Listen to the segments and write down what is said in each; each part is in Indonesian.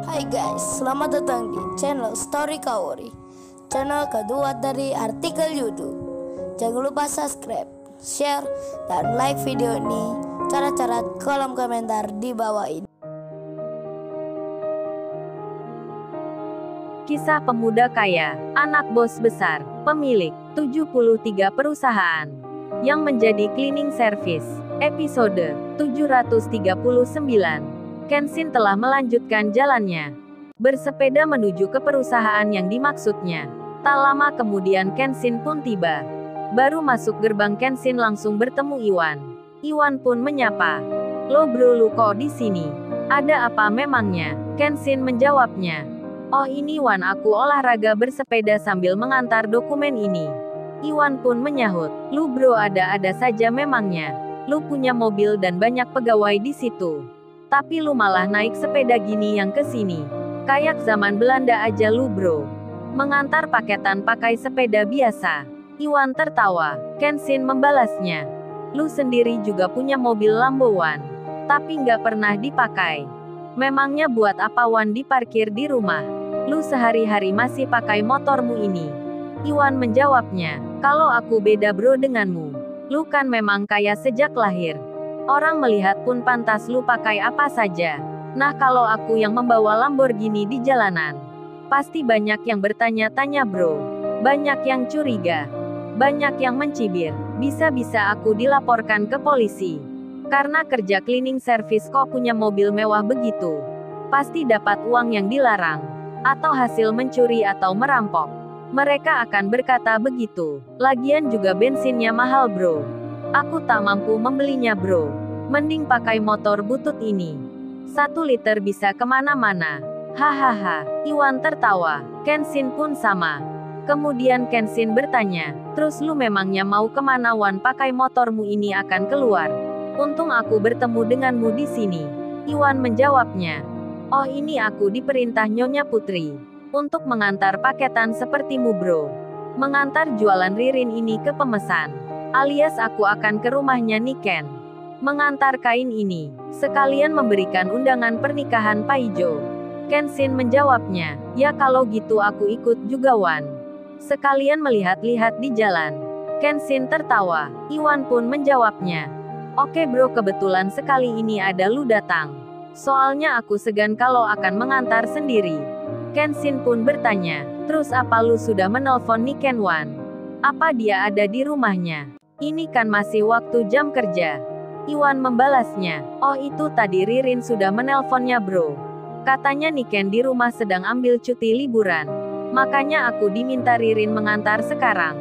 Hai guys, selamat datang di channel Story Kaori, channel kedua dari artikel YouTube. Jangan lupa subscribe, share, dan like video ini. Cara-cara kolom komentar di bawah ini. Kisah pemuda kaya, anak bos besar, pemilik 73 perusahaan, yang menjadi cleaning service. Episode 739. Kenshin telah melanjutkan jalannya, bersepeda menuju ke perusahaan yang dimaksudnya. Tak lama kemudian Kenshin pun tiba. Baru masuk gerbang Kenshin langsung bertemu Iwan. Iwan pun menyapa. "Lo bro, lu kok di sini? Ada apa memangnya?" Kenshin menjawabnya. "Oh ini Wan, aku olahraga bersepeda sambil mengantar dokumen ini." Iwan pun menyahut. "Lu bro, ada-ada saja memangnya. Lu punya mobil dan banyak pegawai di situ. Tapi lu malah naik sepeda gini yang ke sini. Kayak zaman Belanda aja lu bro. Mengantar paketan pakai sepeda biasa." Iwan tertawa. Kenshin membalasnya. "Lu sendiri juga punya mobil Lambo Wan. Tapi nggak pernah dipakai. Memangnya buat apa Wan diparkir di rumah? Lu sehari-hari masih pakai motormu ini." Iwan menjawabnya. "Kalau aku beda bro denganmu. Lu kan memang kaya sejak lahir. Orang melihat pun pantas lu pakai apa saja. Nah kalau aku yang membawa Lamborghini di jalanan, pasti banyak yang bertanya-tanya bro. Banyak yang curiga. Banyak yang mencibir. Bisa-bisa aku dilaporkan ke polisi. Karena kerja cleaning service kok punya mobil mewah begitu. Pasti dapat uang yang dilarang. Atau hasil mencuri atau merampok. Mereka akan berkata begitu. Lagian juga bensinnya mahal bro. Aku tak mampu membelinya bro. Mending pakai motor butut ini. 1 liter bisa kemana-mana." Hahaha. Iwan tertawa. Kenshin pun sama. Kemudian Kenshin bertanya, "Terus lu memangnya mau kemana Wan pakai motormu ini akan keluar? Untung aku bertemu denganmu di sini." Iwan menjawabnya. "Oh ini aku diperintah Nyonya Putri. Untuk mengantar paketan sepertimu bro. Mengantar jualan Ririn ini ke pemesan. Alias aku akan ke rumahnya Niken. Mengantar kain ini. Sekalian memberikan undangan pernikahan Paijo." Kenshin menjawabnya. "Ya kalau gitu aku ikut juga Wan. Sekalian melihat-lihat di jalan." Kenshin tertawa. Iwan pun menjawabnya. "Oke bro, kebetulan sekali ini ada lu datang. Soalnya aku segan kalau akan mengantar sendiri." Kenshin pun bertanya, "Terus apa lu sudah menelpon Niken Wan? Apa dia ada di rumahnya? Ini kan masih waktu jam kerja." Iwan membalasnya, "Oh itu tadi Ririn sudah menelponnya bro. Katanya Niken di rumah sedang ambil cuti liburan. Makanya aku diminta Ririn mengantar sekarang.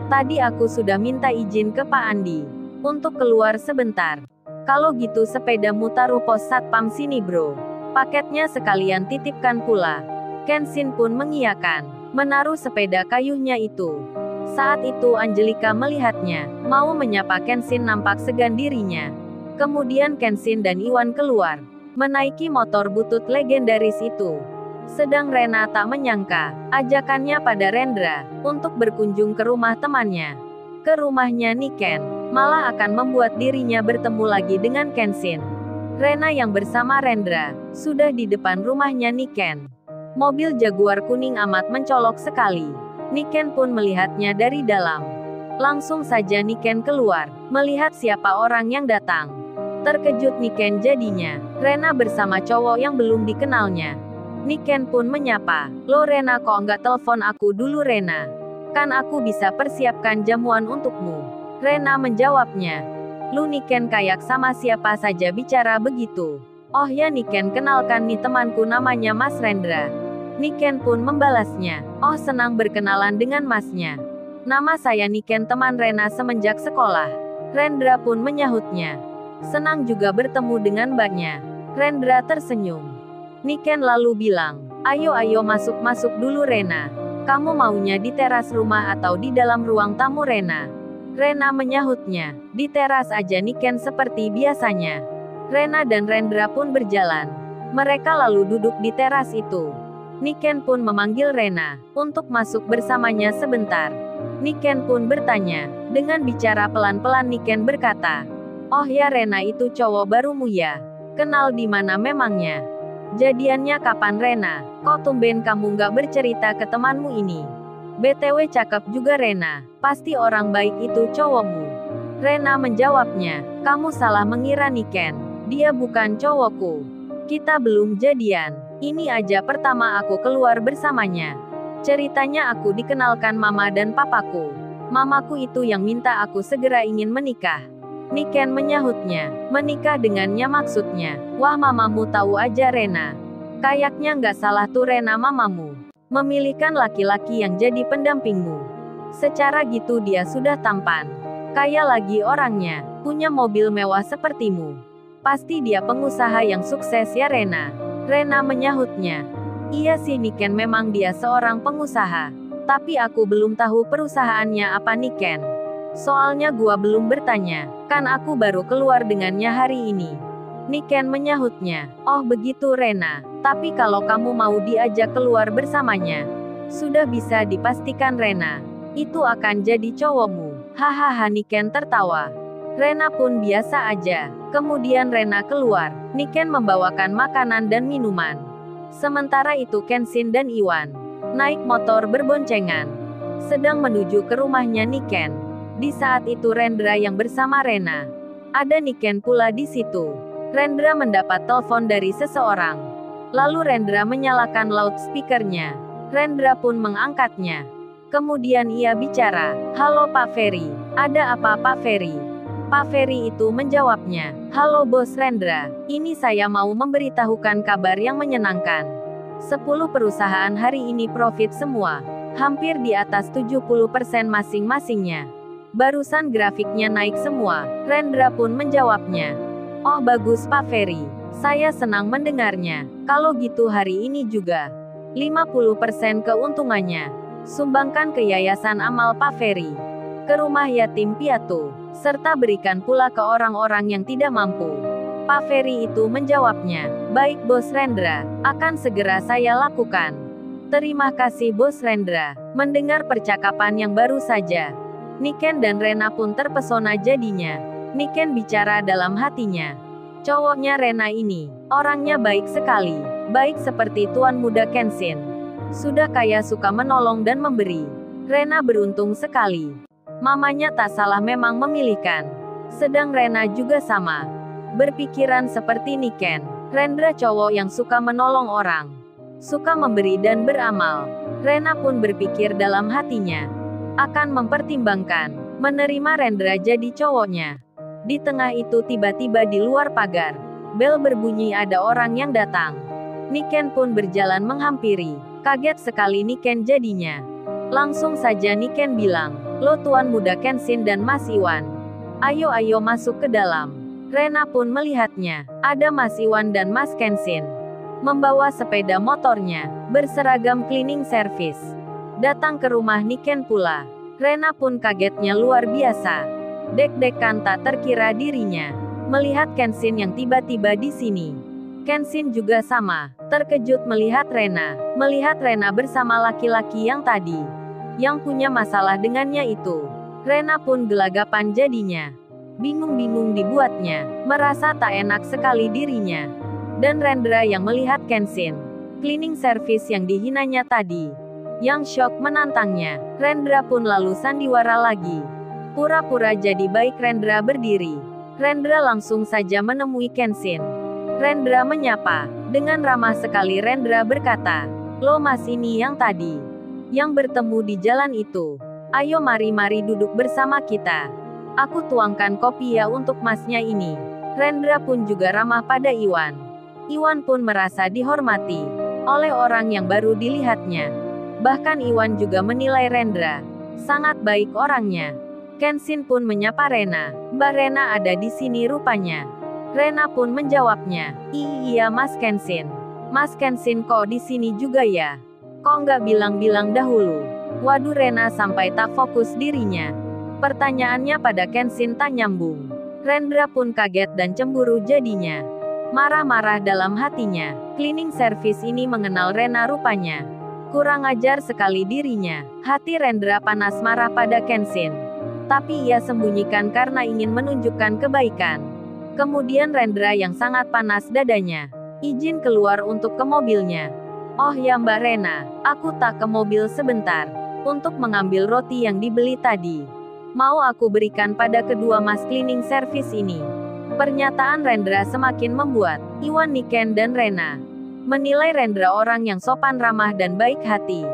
Tadi aku sudah minta izin ke Pak Andi untuk keluar sebentar. Kalau gitu sepedamu taruh pos satpam sini bro. Paketnya sekalian titipkan pula." Kenshin pun mengiyakan, menaruh sepeda kayunya itu. Saat itu Angelika melihatnya, mau menyapa Kenshin nampak segan dirinya. Kemudian Kenshin dan Iwan keluar, menaiki motor butut legendaris itu. Sedang Rena tak menyangka, ajakannya pada Rendra, untuk berkunjung ke rumah temannya. Ke rumahnya Niken, malah akan membuat dirinya bertemu lagi dengan Kenshin. Rena yang bersama Rendra, sudah di depan rumahnya Niken. Mobil Jaguar kuning amat mencolok sekali. Niken pun melihatnya dari dalam. Langsung saja Niken keluar, melihat siapa orang yang datang. Terkejut Niken jadinya. Rena bersama cowok yang belum dikenalnya. Niken pun menyapa, "Lo Rena, kok nggak telepon aku dulu Rena? Kan aku bisa persiapkan jamuan untukmu." Rena menjawabnya. "Lu Niken kayak sama siapa saja bicara begitu." "Oh ya Niken, kenalkan nih temanku namanya Mas Rendra." Niken pun membalasnya. "Oh senang berkenalan dengan masnya. Nama saya Niken, teman Rena semenjak sekolah." Rendra pun menyahutnya. "Senang juga bertemu dengan mbaknya." Rendra tersenyum. Niken lalu bilang, Ayo masuk dulu Rena. Kamu maunya di teras rumah atau di dalam ruang tamu Rena?" Rena menyahutnya. "Di teras aja Niken." Seperti biasanya, Rena dan Rendra pun berjalan. Mereka lalu duduk di teras itu. Niken pun memanggil Rena untuk masuk bersamanya sebentar. Niken pun bertanya. Dengan bicara pelan-pelan Niken berkata, "Oh ya Rena, itu cowok barumu ya? Kenal di mana memangnya?" Jadiannya kapan Rena? Kok tumben kamu nggak bercerita ke temanmu ini? BTW cakep juga Rena, pasti orang baik itu cowokmu. Rena menjawabnya, kamu salah mengira Niken. Dia bukan cowokku. Kita belum jadian. Ini aja pertama aku keluar bersamanya. Ceritanya aku dikenalkan mama dan papaku. Mamaku itu yang minta aku segera ingin menikah. Niken menyahutnya, menikah dengannya maksudnya. Wah mamamu tahu aja Rena. Kayaknya nggak salah tuh Rena mamamu. Memilihkan laki-laki yang jadi pendampingmu. Secara gitu dia sudah tampan. Kaya lagi orangnya, punya mobil mewah sepertimu. Pasti dia pengusaha yang sukses ya Rena. Rena menyahutnya. Iya sih Niken memang dia seorang pengusaha. Tapi aku belum tahu perusahaannya apa Niken. Soalnya gua belum bertanya, kan aku baru keluar dengannya hari ini. Niken menyahutnya, oh begitu Rena, tapi kalau kamu mau diajak keluar bersamanya, sudah bisa dipastikan Rena, itu akan jadi cowokmu. Hahaha Niken tertawa. Rena pun biasa aja. Kemudian Rena keluar, Niken membawakan makanan dan minuman. Sementara itu Kenshin dan Iwan naik motor berboncengan, sedang menuju ke rumahnya Niken. Di saat itu Rendra yang bersama Rena. Ada Niken pula di situ. Rendra mendapat telepon dari seseorang. Lalu Rendra menyalakan loudspeakernya. Rendra pun mengangkatnya. Kemudian ia bicara, halo Pak Ferry, ada apa Pak Ferry? Pak Ferry itu menjawabnya, halo Bos Rendra, ini saya mau memberitahukan kabar yang menyenangkan. 10 perusahaan hari ini profit semua. Hampir di atas 70% masing-masingnya. Barusan grafiknya naik semua. Rendra pun menjawabnya. Oh bagus Pak Ferry. Saya senang mendengarnya. Kalau gitu hari ini juga 50% keuntungannya. Sumbangkan ke Yayasan Amal Pak Ferry. Ke rumah yatim piatu. Serta berikan pula ke orang-orang yang tidak mampu. Pak Ferry itu menjawabnya. Baik Bos Rendra. Akan segera saya lakukan. Terima kasih Bos Rendra. Mendengar percakapan yang baru saja, Niken dan Rena pun terpesona jadinya. Niken bicara dalam hatinya. Cowoknya Rena ini, orangnya baik sekali. Baik seperti tuan muda Kenshin. Sudah kaya suka menolong dan memberi. Rena beruntung sekali. Mamanya tak salah memang memilihkan. Sedang Rena juga sama. Berpikiran seperti Niken. Rendra cowok yang suka menolong orang. Suka memberi dan beramal. Rena pun berpikir dalam hatinya. Akan mempertimbangkan menerima Rendra jadi cowoknya. Di tengah itu tiba-tiba di luar pagar, bel berbunyi ada orang yang datang. Niken pun berjalan menghampiri. Kaget sekali Niken jadinya. Langsung saja Niken bilang, lo tuan muda Kenshin dan Mas Iwan. Ayo masuk ke dalam. Rena pun melihatnya. Ada Mas Iwan dan Mas Kenshin. Membawa sepeda motornya, berseragam cleaning service. Datang ke rumah Niken pula. Rena pun kagetnya luar biasa. Deg-degan tak terkira dirinya. Melihat Kenshin yang tiba-tiba di sini. Kenshin juga sama. Terkejut melihat Rena. Melihat Rena bersama laki-laki yang tadi. Yang punya masalah dengannya itu. Rena pun gelagapan jadinya. Bingung-bingung dibuatnya. Merasa tak enak sekali dirinya. Dan Rendra yang melihat Kenshin. Cleaning service yang dihinanya tadi. Yang syok menantangnya. Rendra pun lalu sandiwara lagi. Pura-pura jadi baik Rendra berdiri. Rendra langsung saja menemui Kenshin. Rendra menyapa. Dengan ramah sekali Rendra berkata, lo Mas ini yang tadi. Yang bertemu di jalan itu. Ayo mari duduk bersama kita. Aku tuangkan kopi ya untuk masnya ini. Rendra pun juga ramah pada Iwan. Iwan pun merasa dihormati oleh orang yang baru dilihatnya. Bahkan Iwan juga menilai Rendra. Sangat baik orangnya. Kenshin pun menyapa Rena. Mbak Rena ada di sini rupanya. Rena pun menjawabnya. Iya Mas Kenshin. Mas Kenshin kok di sini juga ya? Kok nggak bilang-bilang dahulu? Waduh Rena sampai tak fokus dirinya. Pertanyaannya pada Kenshin tak nyambung. Rendra pun kaget dan cemburu jadinya. Marah-marah dalam hatinya. Cleaning service ini mengenal Rena rupanya. Kurang ajar sekali dirinya. Hati Rendra panas marah pada Kenshin. Tapi ia sembunyikan karena ingin menunjukkan kebaikan. Kemudian Rendra yang sangat panas dadanya. Izin keluar untuk ke mobilnya. Oh ya Mbak Rena, aku tak ke mobil sebentar. Untuk mengambil roti yang dibeli tadi. Mau aku berikan pada kedua mas cleaning service ini. Pernyataan Rendra semakin membuat Iwan, Niken dan Rena menilai Rendra orang yang sopan, ramah dan baik hati.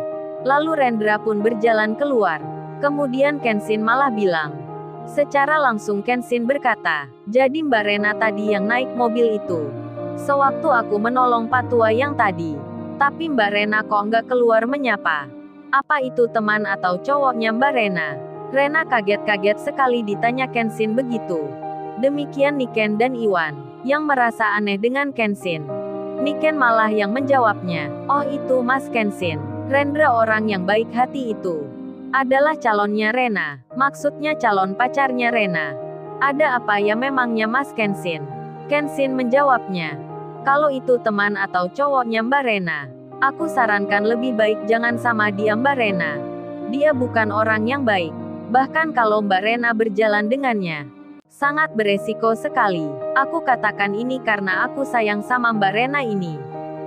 Lalu Rendra pun berjalan keluar. Kemudian Kenshin malah bilang. Secara langsung Kenshin berkata, jadi Mbak Rena tadi yang naik mobil itu. Sewaktu aku menolong Patua yang tadi. Tapi Mbak Rena kok nggak keluar menyapa? Apa itu teman atau cowoknya Mbak Rena? Rena kaget-kaget sekali ditanya Kenshin begitu. Demikian Niken dan Iwan, yang merasa aneh dengan Kenshin. Niken malah yang menjawabnya, oh itu Mas Kenshin. Rendra orang yang baik hati itu adalah calonnya Rena, maksudnya calon pacarnya Rena. Ada apa ya memangnya Mas Kenshin? Kenshin menjawabnya, kalau itu teman atau cowoknya Mbak Rena, aku sarankan lebih baik jangan sama dia Mbak Rena. Dia bukan orang yang baik. Bahkan kalau Mbak Rena berjalan dengannya, sangat beresiko sekali. Aku katakan ini karena aku sayang sama Mbak Rena ini.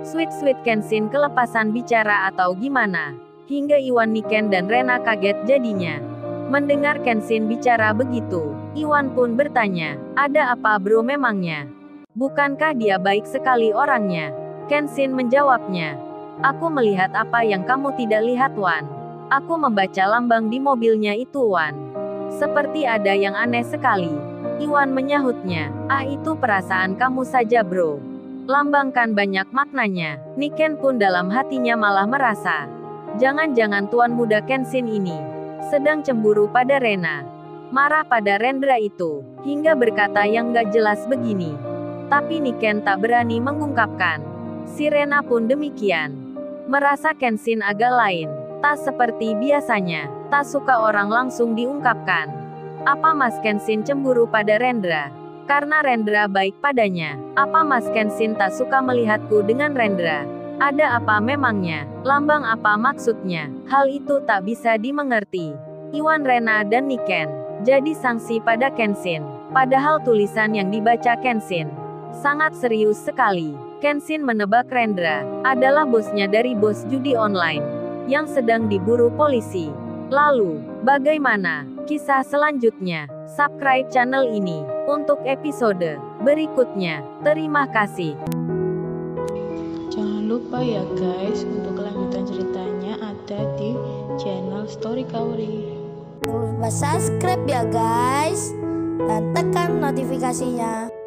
Sweet Kenshin kelepasan bicara atau gimana? Hingga Iwan, Niken dan Rena kaget jadinya. Mendengar Kenshin bicara begitu, Iwan pun bertanya, ada apa bro memangnya? Bukankah dia baik sekali orangnya? Kenshin menjawabnya, aku melihat apa yang kamu tidak lihat Wan. Aku membaca lambang di mobilnya itu Wan. Seperti ada yang aneh sekali. Iwan menyahutnya, itu perasaan kamu saja bro. Lambang kan banyak maknanya. Niken pun dalam hatinya malah merasa, jangan-jangan tuan muda Kenshin ini sedang cemburu pada Rena. Marah pada Rendra itu, hingga berkata yang gak jelas begini. Tapi Niken tak berani mengungkapkan. Si Rena pun demikian. Merasa Kenshin agak lain. Tak seperti biasanya. Tak suka orang langsung diungkapkan. Apa Mas Kenshin cemburu pada Rendra? Karena Rendra baik padanya. Apa Mas Kenshin tak suka melihatku dengan Rendra? Ada apa memangnya? Lambang apa maksudnya? Hal itu tak bisa dimengerti. Iwan, Rena dan Niken jadi sanksi pada Kenshin. Padahal tulisan yang dibaca Kenshin sangat serius sekali. Kenshin menebak Rendra adalah bosnya dari bos judi online yang sedang diburu polisi. Lalu, bagaimana kisah selanjutnya? Subscribe channel ini untuk episode berikutnya. Terima kasih. Jangan lupa ya guys, untuk kelanjutan ceritanya ada di channel Story Kaori. Jangan lupa subscribe ya guys, dan tekan notifikasinya.